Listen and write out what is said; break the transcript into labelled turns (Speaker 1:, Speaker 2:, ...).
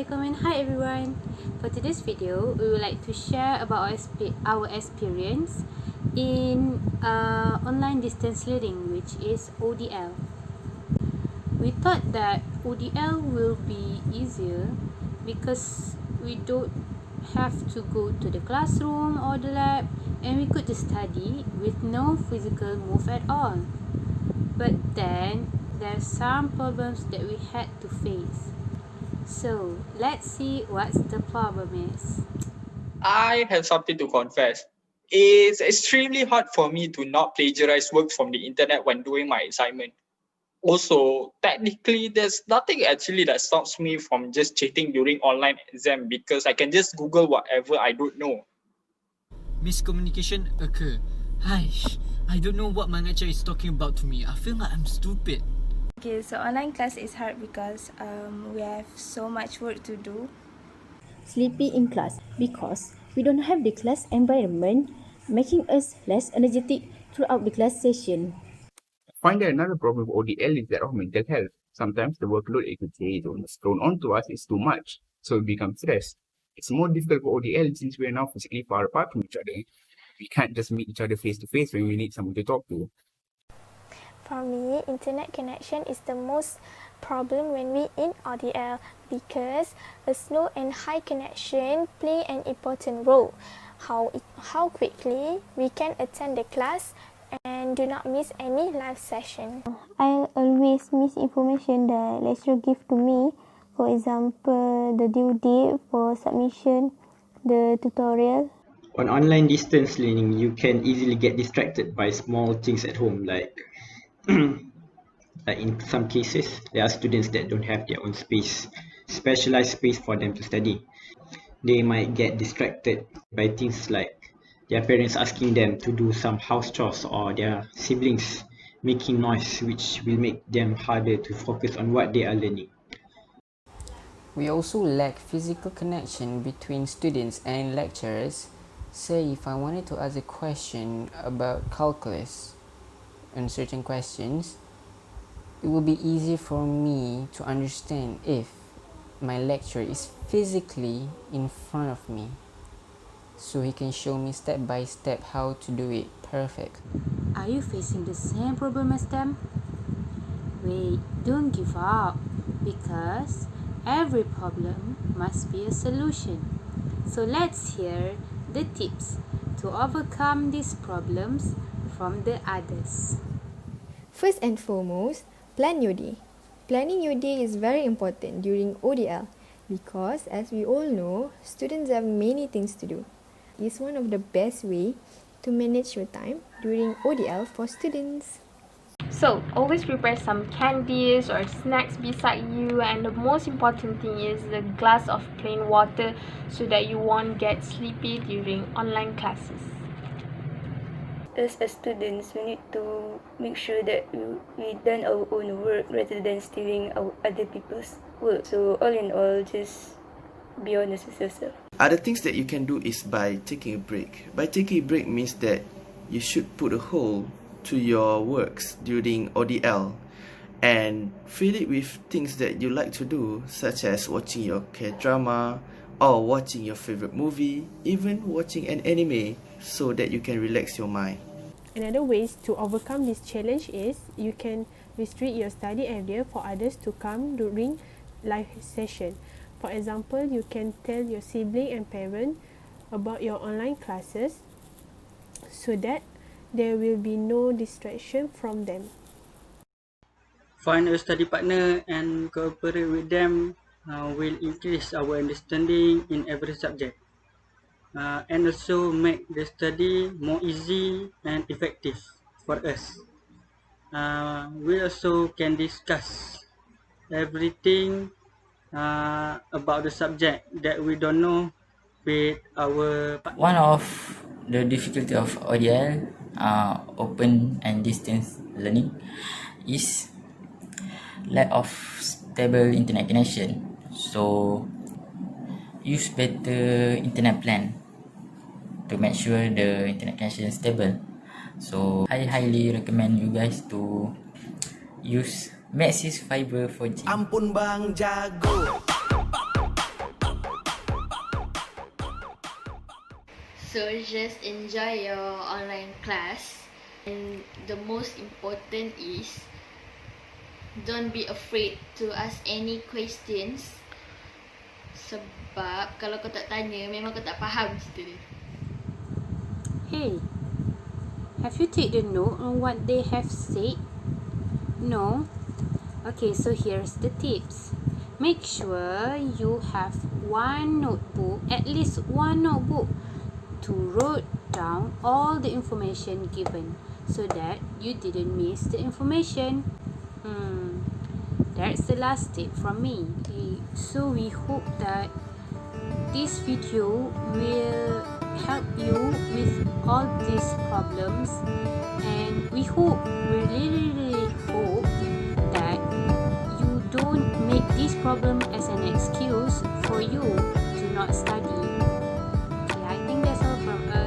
Speaker 1: Assalamualaikum and hi everyone. For today's video, we would like to share about our experience in online distance learning, which is ODL. We thought that ODL will be easier because we don't have to go to the classroom or the lab, and we could just study with no physical move at all. But then there's some problems that we had to face. So let's see what's the problem is.
Speaker 2: I have something to confess. It's extremely hard for me to not plagiarize work from the internet when doing my assignment. Also, technically, there's nothing actually that stops me from just cheating during online exam because I can just Google whatever I don't know.
Speaker 3: Miscommunication occur. Hi, I don't know what my lecturer is talking about to me. I feel like I'm stupid.
Speaker 4: Okay, so online class is hard because we have so much work to do.
Speaker 5: Sleepy in class because we don't have the class environment, making us less energetic throughout the class session.
Speaker 6: I find that another problem with ODL is that of mental health. Sometimes the workload it could say is thrown onto us is too much, so we become stressed. It's more difficult for ODL since we are now physically far apart from each other. We can't just meet each other face to face when we need someone to talk to.
Speaker 7: For me, internet connection is the most problem when we in ODL because a slow and high connection play an important role. How quickly we can attend the class and do not miss any live session.
Speaker 8: I always miss information that lecturer give to me. For example, the due date for submission, the tutorial.
Speaker 9: On online distance learning, you can easily get distracted by small things at home, like in some cases, there are students that don't have their own space, specialized space for them to study. They might get distracted by things like their parents asking them to do some house chores or their siblings making noise, which will make them harder to focus on what they are learning.
Speaker 10: We also lack physical connection between students and lecturers. Say if I wanted to ask a question about calculus on certain questions, it will be easy for me to understand if my lecturer is physically in front of me, so he can show me step by step how to do it perfect.
Speaker 1: Are you facing the same problem as them? Wait, don't give up, because every problem must be a solution. So let's hear the tips to overcome these problems from the others.
Speaker 11: First and foremost, plan your day. Planning your day is very important during ODL because, as we all know, students have many things to do. It's one of the best way to manage your time during ODL for students.
Speaker 4: So always prepare some candies or snacks beside you, and the most important thing is the glass of plain water so that you won't get sleepy during online classes.
Speaker 12: As students, we need to make sure that we done our own work rather than stealing other people's work. So all in all, just be honest with yourself.
Speaker 13: Other things that you can do is by taking a break. By taking a break means that you should put a hold to your works during ODL and fill it with things that you like to do, such as watching your K-drama or watching your favorite movie, even watching an anime, so that you can relax your mind.
Speaker 14: Another ways to overcome this challenge is you can restrict your study area for others to come during live session. For example, you can tell your sibling and parent about your online classes so that there will be no distraction from them.
Speaker 15: Find a study partner and cooperate with them will increase our understanding in every subject. And also make the study more easy and effective for us. We also can discuss everything about the subject that we don't know with our partner.
Speaker 16: One of the difficulty of ODL, open and distance learning, is lack of stable internet connection. So use better internet plan to make sure the internet connection is stable. So I highly recommend you guys to use Maxis Fiber 4G.
Speaker 17: Ampun bang jago. So just enjoy your online class, and the most important is don't be afraid to ask any questions, sebab kalau kau tak tanya memang kau tak faham cerita dia.
Speaker 1: Hey, have you taken note on what they have said? No? Okay, so here's the tips. Make sure you have one notebook, at least one notebook, to write down all the information given so that you didn't miss the information. That's the last tip from me. Okay, so we hope that this video will help you with all these problems, and we really hope that you don't make this problem as an excuse for you to not study. Okay, I think that's all from us.